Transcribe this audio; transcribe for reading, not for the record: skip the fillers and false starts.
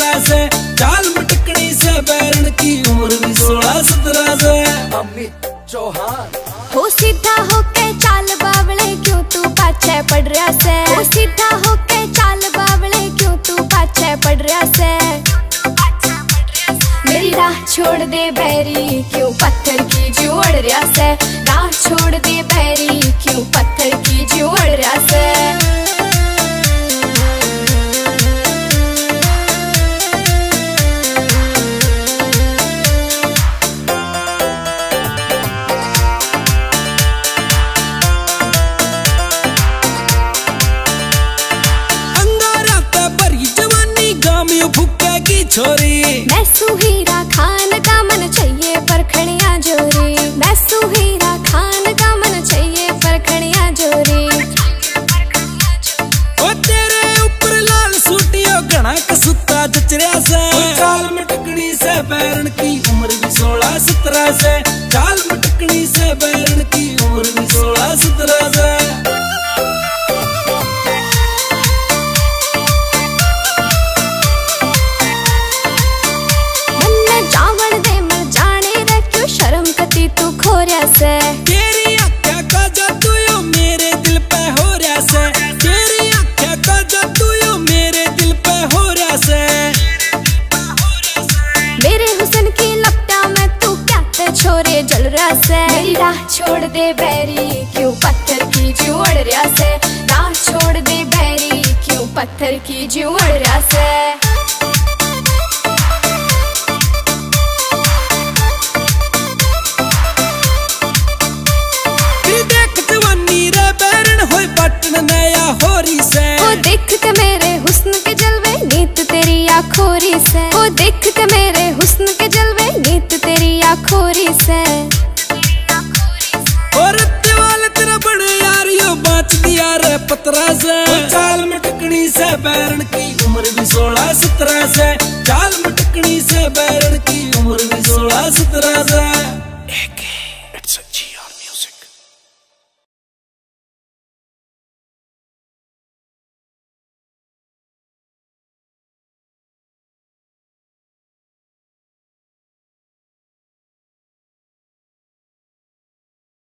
17 से, चाल मटकनी से बैरन की उम्र भी 16-17 से। अमित चौहान हो सीधा होके चाल बावले क्यों तू पाछे पड़ रहा से, हो सीधा होके चाल बावले क्यों तू पाछे पड़ रहा से। मेरी राह छोड़ दे बैरी क्यों पत्थर की जोड़ रहा से, राह छोड़ दे बैरी क्यों पत्थर की जोड़ रहा से। फुक्के छोरी मैं सुहीरा खान का मन चाहिए परखड़ियां जोरी, मैं सुहीरा खान का मन चाहिए परखड़ियां जोरी। ओ तेरे ऊपर लाल सूटियों घना कसूता जचरिया से, चाल मटकनी से बैरन की उम्र भी 16-17 से, चाल मटकनी से बैरन की उम्र भी 16-17 से। तेरी आँखें का जादू यो मेरे दिल पे हो रहा से, तेरी आँखें का जादू यो मेरे दिल पे हो रहा से। मेरे हुस्न की लपटा में तू क्या ते छोरे जल रहा से। मेरी राह छोड़ दे बैरी क्यों पत्थर की जोड़ रहा से, राह छोड़ दे बैरी क्यों पत्थर की जोड़ रहा से। वो देखते मेरे हुस्न के जलवे नीत तेरी आँखोरी से, वो देखते मेरे हुस्न के जलवे नीत तेरी आँखोरी से। और वाले तेरा बड़े यार यो बाँच दिया रे पतरा से, चाल मटकनी से बैरन की उम्र भी 16-17 से, चाल मटकनी से बैरन की उम्र भी 16-17 से।